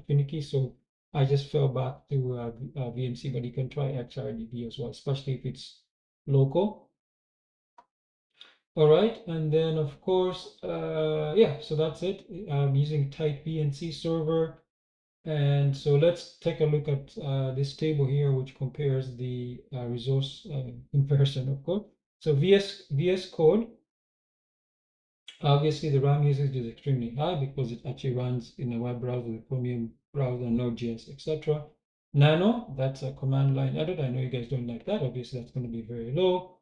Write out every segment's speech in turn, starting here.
finicky, so I just fell back to VNC, but you can try XRDB as well, especially if it's local. All right, and then of course, yeah, so that's it. I'm using type VNC server. And so let's take a look at this table here, which compares the resource comparison of code. So VS Code, obviously the RAM usage is extremely high because it actually runs in a web browser, the Chromium browser, Node.js, etc. Nano, that's a command line edit. I know you guys don't like that. Obviously, that's going to be very low.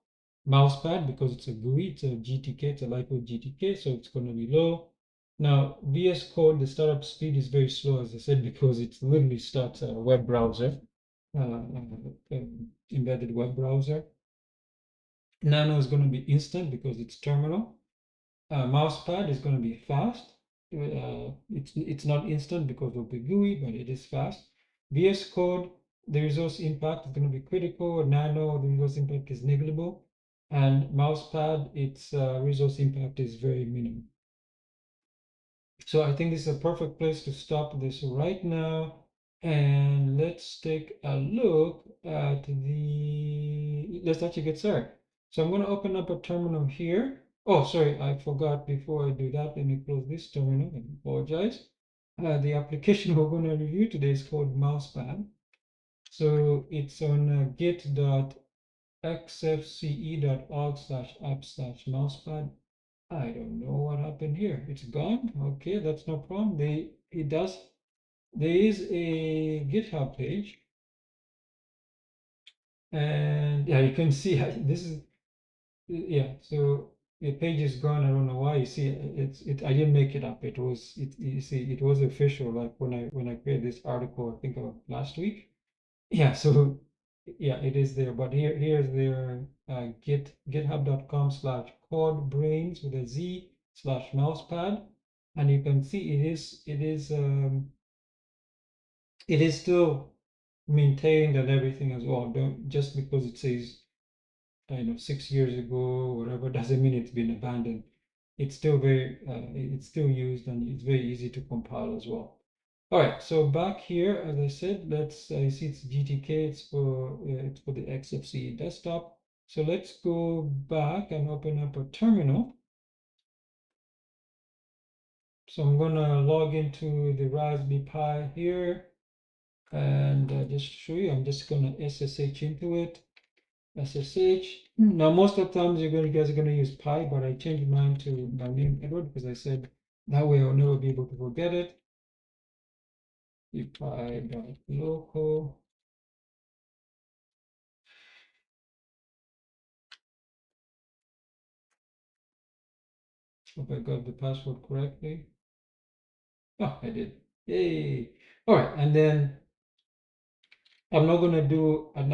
Mousepad, because it's a GUI, it's a GTK, it's a lightweight GTK, so it's going to be low. Now, VS Code, the startup speed is very slow, as I said, because it literally starts a web browser, embedded web browser. Nano is going to be instant because it's terminal. Mousepad is going to be fast. It's not instant because of the GUI, but it is fast. VS Code, the resource impact is going to be critical. Nano, the resource impact is negligible. And Mousepad, its resource impact is very minimal. So I think this is a perfect place to stop this right now. And let's take a look at let's actually get started. So I'm going to open up a terminal here. Oh, sorry, I forgot before I do that. Let me close this terminal. I apologize. The application we're going to review today is called Mousepad. So it's on git.xfce.org/app/mousepad. I don't know what happened here. It's gone. Okay, that's no problem. There is a GitHub page, and yeah, you can see this is, yeah. So the page is gone. I don't know why. You see, I didn't make it up. You see, it was official. Like when I created this article, I think of last week. Yeah. So yeah, it is there. But here's their github.com/codebrains with a Z/mousepad, and you can see it is still maintained and everything as well. Don't just because it says, I know, 6 years ago or whatever, doesn't mean it's been abandoned. It's still it's still used, and it's very easy to compile as well. All right, so back here, as I said, you see it's GTK, it's for the XFCE desktop. So let's go back and open up a terminal. So I'm gonna log into the Raspberry Pi here, and just to show you, I'm just gonna SSH into it. SSH. Now, most of the times you guys are gonna use Pi, but I changed mine to my name Edward because I said that way I'll never be able to forget it. Pi.local. Hope I got the password correctly. Oh, I did. Yay! All right, and then I'm not gonna do a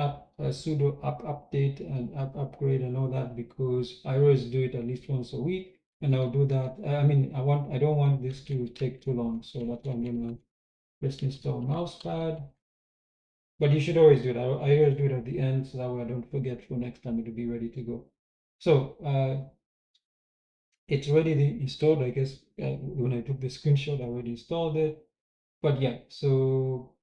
sudo app update and app upgrade and all that because I always do it at least once a week, and I'll do that. I mean, I don't want this to take too long, so that's why I'm gonna just install Mousepad. But you should always do it. I always do it at the end so that way I don't forget for next time it'll be ready to go. So it's already installed, I guess. When I took the screenshot, I already installed it. But yeah, so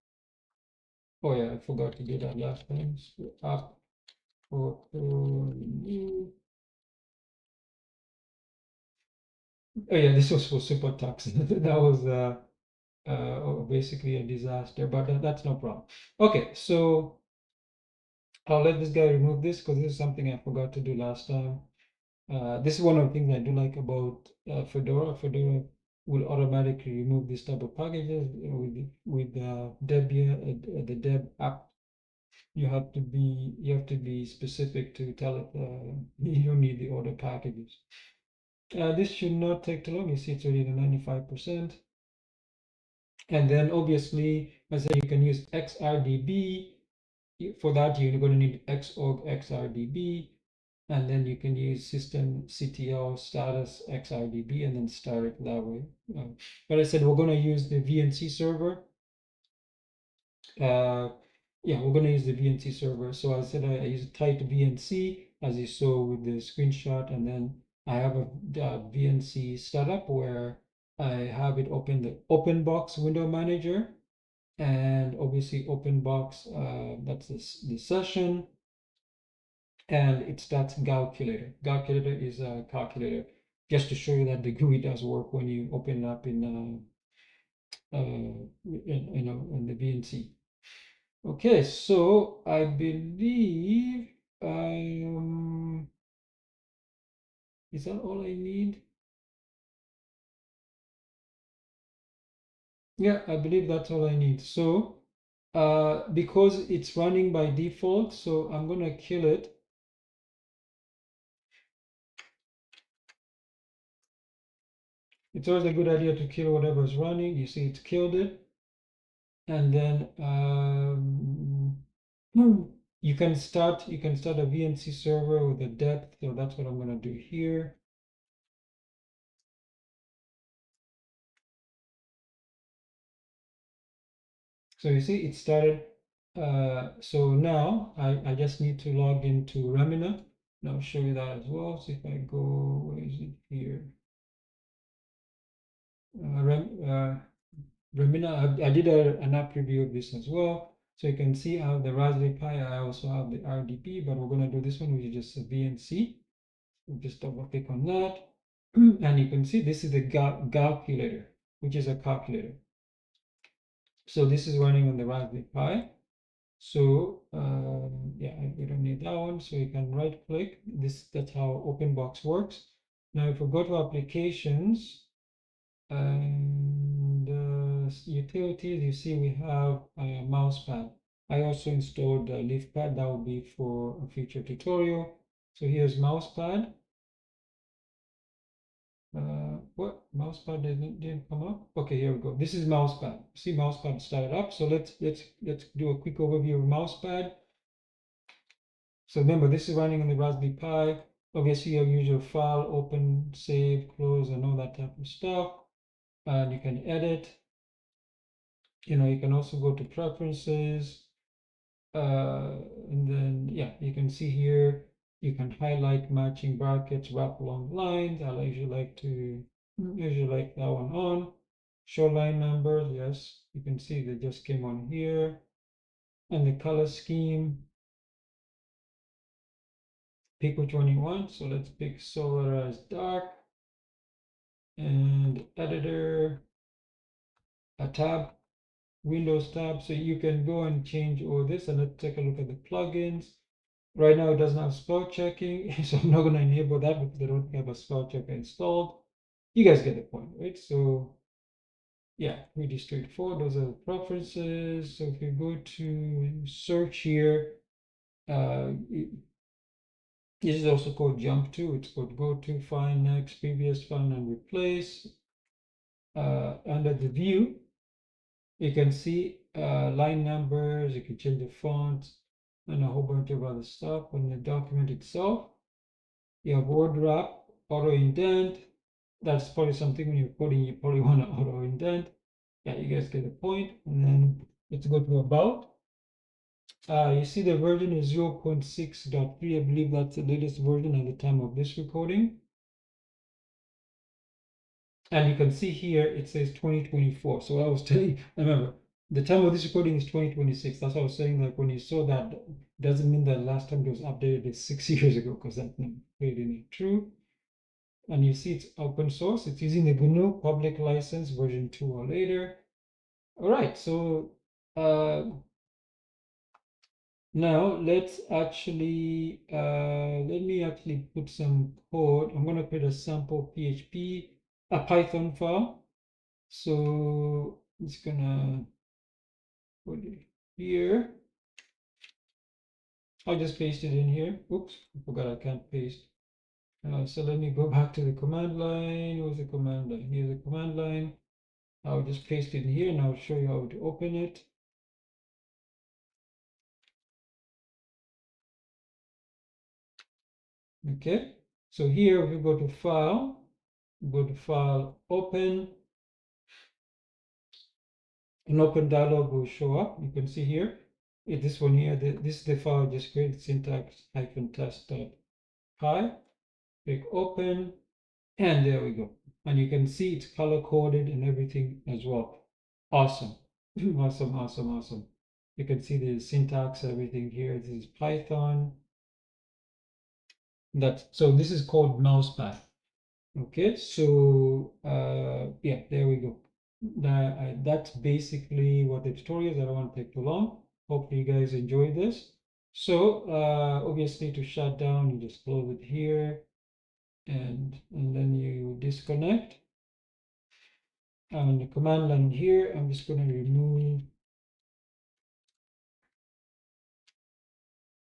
oh yeah, I forgot to do that last time. So app new. Oh yeah, this was for super tax. That was basically a disaster, but that's no problem. Okay, so I'll let this guy remove this because this is something I forgot to do last time. This is one of the things I do like about Fedora. Fedora will automatically remove this type of packages with Debian, the Deb app. You have to be specific to tell it you don't need the other packages. This should not take too long. You see, it's already at 95%. And then obviously, as I said, you can use XRDB. For that, you're going to need xorg XRDB. And then you can use systemctl status XRDB and then start it that way. But I said we're going to use the VNC server. Yeah, we're going to use the VNC server. So I said I use type VNC as you saw with the screenshot, and then I have a VNC setup where I have it open the OpenBox window manager, and obviously OpenBox, that's the session, and it starts calculator. Calculator is a calculator, just to show you that the GUI does work when you open it up in the VNC. Okay, so I believe is that all I need? Yeah, I believe that's all I need. So because it's running by default, so I'm gonna kill it. It's always a good idea to kill whatever's running. You see it's killed it. And then you can start a VNC server with a depth. So that's what I'm gonna do here. So you see it started. So now I just need to log into Remina, and I'll show you that as well. So if I go, where is it here? Remina, I did an app review of this as well. So you can see I have the Raspberry Pi. I also have the RDP, but we're going to do this one, which is just a VNC. We'll just double click on that. And you can see this is the calculator, which is a calculator. So this is running on the Raspberry Pi. So yeah, we don't need that one. So you can right click this. That's how OpenBox works. Now, if we go to applications and utilities, you see we have a Mousepad. I also installed a LeafPad. That will be for a future tutorial. So here's Mousepad. What Mousepad didn't come up? Okay, here we go. This is Mousepad. See, Mousepad started up. So let's do a quick overview of Mousepad. So remember, this is running on the Raspberry Pi. Obviously, your usual file, open, save, close, and all that type of stuff. And you can edit. You can also go to preferences. And then, yeah, you can see here, you can highlight matching brackets, wrap along lines. I usually like that one on. Show line numbers, yes, you can see they just came on here. And the color scheme, pick which one you want. So let's pick Solarized Dark. And editor, a tab, Windows tab. So you can go and change all this, and let's take a look at the plugins. Right now it doesn't have spell checking, so I'm not going to enable that because I don't have a spell checker installed. You guys get the point, right? So yeah, pretty straightforward. Those are the preferences. So if you go to search here, this is also called jump to. It's called go to, find, next, previous, find, and replace. Under the view, you can see line numbers. You can change the font and a whole bunch of other stuff. On the document itself, you have word wrap, auto indent. That's probably something when you're coding, you probably want to auto indent. Yeah, you guys get the point. And then let's go to about. You see the version is 0.6.3. I believe that's the latest version at the time of this recording. And you can see here it says 2024. So what I was telling you, remember, the time of this recording is 2026. That's what I was saying. Like when you saw that, doesn't mean that last time it was updated is 6 years ago, because that's not really not true. And you see it's open source. It's using the GNU public license version 2 or later. All right, so now let's actually let me actually put some code. I'm going to create a sample PHP, a Python file. So it's gonna put it here. I'll just paste it in here. Oops, I forgot I can't paste. So let me go back to the command line. Where's the command line? Here's the command line. I'll just paste it in here and I'll show you how to open it. Okay, so here we go to file, open. An open dialog will show up. You can see here, this one here, this is the file I just created, syntax-test.py. Click open, and there we go. and you can see it's color coded and everything as well. Awesome. Awesome, awesome, awesome. You can see the syntax, everything here. This is Python. So this is called Mousepad. Okay, so yeah, there we go. That's basically what the tutorial is. I don't want to take too long. Hopefully you guys enjoy this. So obviously to shut down, you just close it here, and then you disconnect. And the command line here, I'm just going to remove.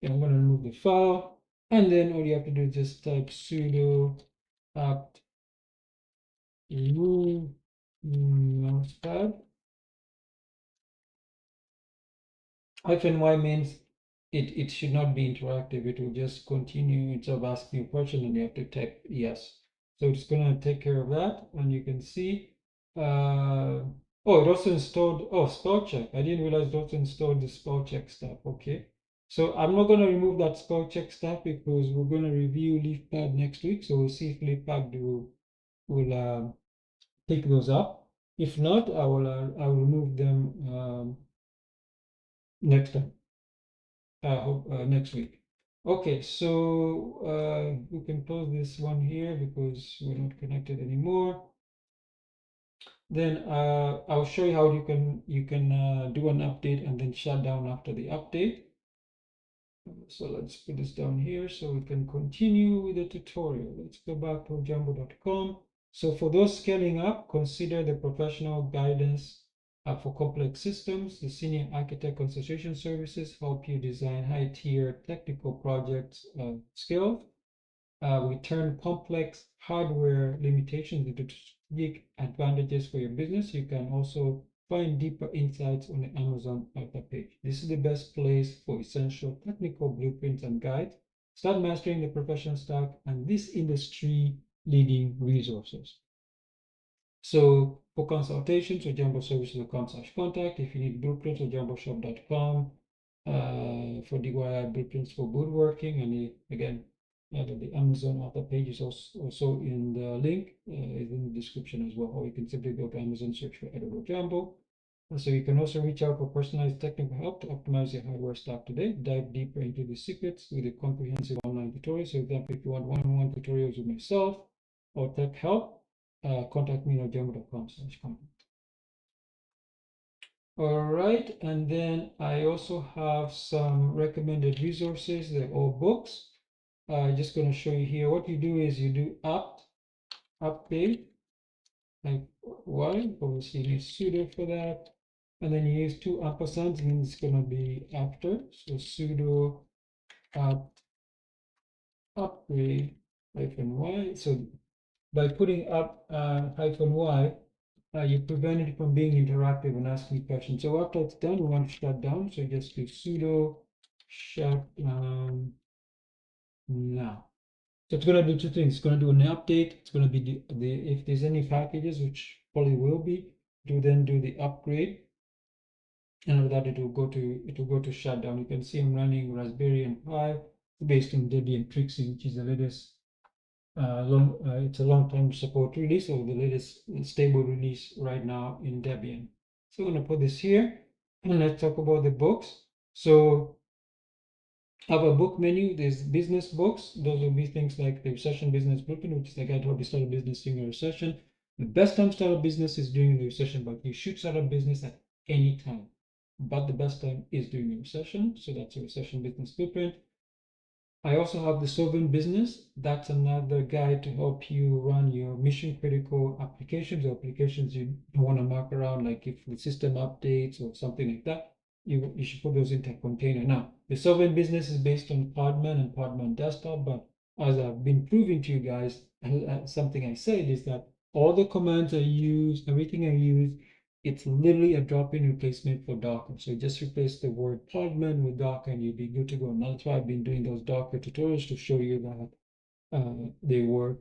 Yeah, I'm going to remove the file, and then all you have to do is just type sudo apt remove mousepad. -y means it should not be interactive. It will just continue instead of asking a question, and you have to type yes. So it's going to take care of that, and you can see. Oh, it also installed spell check. I didn't realize it also installed the spell check stuff. Okay, so I'm not going to remove that spell check stuff because we're going to review LeafPad next week. So we'll see if LeafPad will pick those up. If not, I will remove them next time. Next week. Okay, so we can close this one here because we're not connected anymore. Then I'll show you how you can do an update and then shut down after the update. So let's put this down here so we can continue with the tutorial. Let's go back to jambo.com. So for those scaling up, consider the professional guidance for complex systems. The Senior Architect Consultation Services help you design high-tier technical projects scale. We turn complex hardware limitations into strategic advantages for your business. You can also find deeper insights on the Amazon author page. This is the best place for essential technical blueprints and guides. Start mastering the professional stack and this industry leading resources. So for consultations or jamboservices.com/contact. If you need blueprints or jamboshop.com for DIY blueprints for woodworking. And again, the Amazon author page is also in the link, is in the description as well. Or you can simply go to Amazon, search for Edible Jambo. So you can also reach out for personalized technical help to optimize your hardware stack today. Dive deeper into the secrets with a comprehensive online tutorial. So, for example, if you want one-on-one tutorials with myself or tech help, contact me at jambo.com/contact. All right, and then I also have some recommended resources. They're all books. Just going to show you here. What you do is you do update, like y, obviously you need sudo for that. And then you use two ampersands, means it's going to be after. So sudo upgrade -y. So by putting up -y, you prevent it from being interactive and asking questions. So after it's done, we want to shut down. So just do sudo shut down now. So it's going to do two things. It's going to do an update. It's going to be if there's any packages, which probably will be, then do the upgrade. And after that, it will go to shutdown. You can see I'm running Raspberry and Pi based on Debian Trixie, which is the latest it's a long-term support release of the latest stable release right now in Debian. So I'm going to put this here and let's talk about the books. So I have a book menu. There's business books. Those will be things like the Recession Business Blueprint, which is the guide to how to start a business during a recession. The best time to start a business is during the recession, but you should start a business at any time. But the best time is during a recession. So that's a Recession Business Blueprint. I also have the Sovereign Business. That's another guide to help you run your mission critical applications or applications you don't want to mark around, like if the system updates or something like that, you should put those into a container. Now, the Sovereign Business is based on Podman and Podman Desktop, but as I've been proving to you guys, something I said is that all the commands I use, everything I use, it's literally a drop-in replacement for Docker. So just replace the word Podman with Docker and you'll be good to go. And that's why I've been doing those Docker tutorials to show you that they work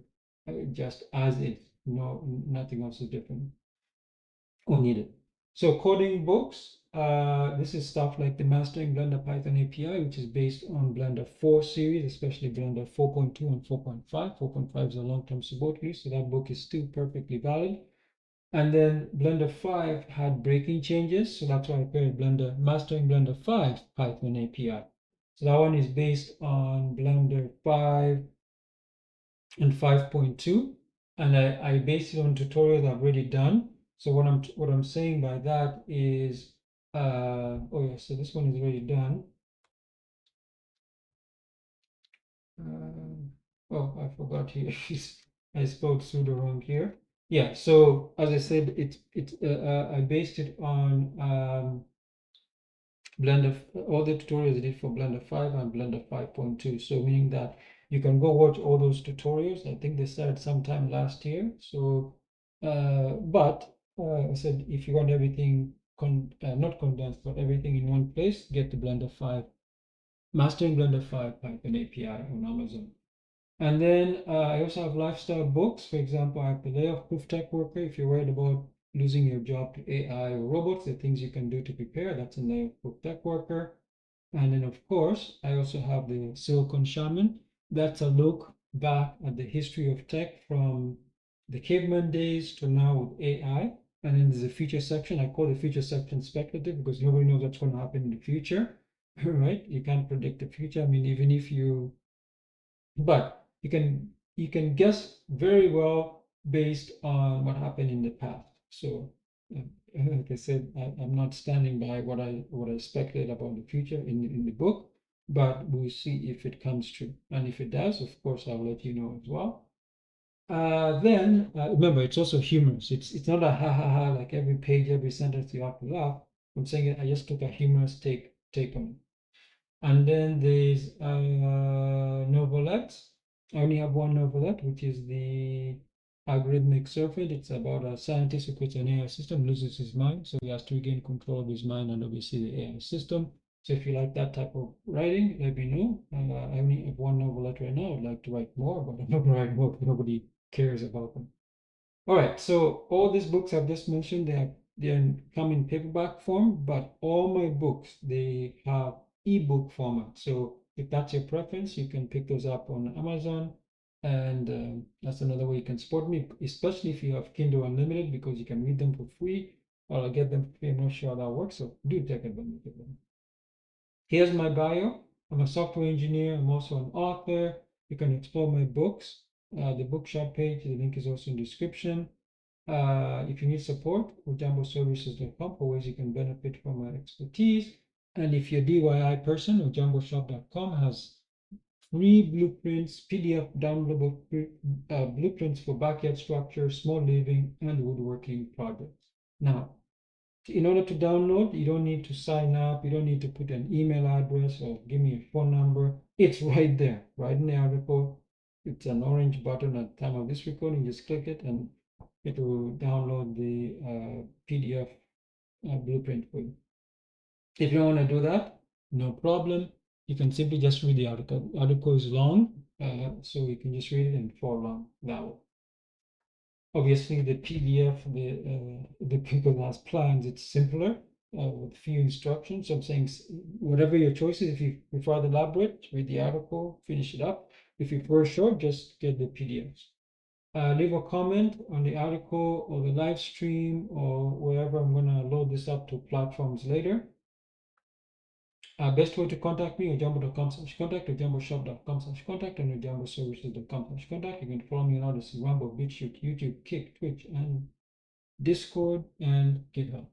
just as is. No, nothing else is different or needed. So coding books, this is stuff like the Mastering Blender Python API, which is based on Blender 4 series, especially Blender 4.2 and 4.5. 4.5 is a long-term support release, so that book is still perfectly valid. And then Blender 5 had breaking changes, so that's why I created Blender Mastering Blender 5 Python API. So that one is based on Blender 5 and 5.2, and I based it on tutorials I've already done. So what I'm saying by that is, oh yeah, so this one is already done. Oh, I forgot here. I spelled pseudo wrong here. Yeah, so as I said, I based it on Blender, all the tutorials I did for Blender 5 and Blender 5.2. So meaning that you can go watch all those tutorials. I think they started sometime last year. So, but I said if you want everything not condensed, but everything in one place, get the Blender 5, Mastering Blender 5 Python API on Amazon. And then I also have lifestyle books. For example, I have the Layoff Proof Tech Worker. If you're worried about losing your job to AI or robots, the things you can do to prepare, that's in Layoff Proof Tech Worker. And then, of course, I also have the Silicon Shaman. That's a look back at the history of tech from the caveman days to now with AI. And then there's a future section. I call the future section speculative because nobody knows what's going to happen in the future, right? You can't predict the future. I mean, even if you, but you can guess very well based on what happened in the past. So, like I said, I'm not standing by what I speculate about the future in the book, but we'll see if it comes true. And if it does, of course, I'll let you know as well. Then remember, it's also humorous. It's not a ha ha ha like every page, every sentence you have to laugh. I'm saying I just took a humorous take on it. And then there's novelettes. I only have one novelette, which is the algorithmic serpent. It's about a scientist who creates an AI system, loses his mind, so he has to regain control of his mind and obviously the AI system. So if you like that type of writing, let me know. I only have one novelette right now. I'd like to write more, but I'm not going to write more because nobody cares about them. All right, so all these books I've just mentioned, they come in paperback form, but all my books, they have ebook format. So if that's your preference, you can pick those up on Amazon, and that's another way you can support me, especially if you have Kindle Unlimited, because you can read them for free, or I'll get them for free. I'm not sure how that works, so do take advantage of them. Here's my bio. I'm a software engineer. I'm also an author. You can explore my books. The bookshop page, the link is also in the description. If you need support, ojamboservices.com for ways you can benefit from my expertise. And if you're a DIY person, ojamboshop.com has free blueprints, PDF downloadable blueprints for backyard structure, small living, and woodworking projects. Now, in order to download, you don't need to sign up. You don't need to put an email address or give me a phone number. It's right there, right in the article. It's an orange button at the time of this recording. Just click it and it will download the PDF blueprint for you. If you don't want to do that, no problem. You can simply just read the article. The article is long, so you can just read it and follow along that way. Obviously, the PDF, the Google has plans, it's simpler with few instructions. So I'm saying whatever your choice is, if you prefer the elaborate, read the article, finish it up. If you prefer short, just get the PDFs. Leave a comment on the article or the live stream or wherever. I'm going to load this up to platforms later. Best way to contact me, ojambo.com/contact, ojamboshop.com/contact, and ojamboservices.com/contact. You can follow me on Odyssey, Rumble, BitChute, YouTube, Kick, Twitch, and Discord, and GitHub.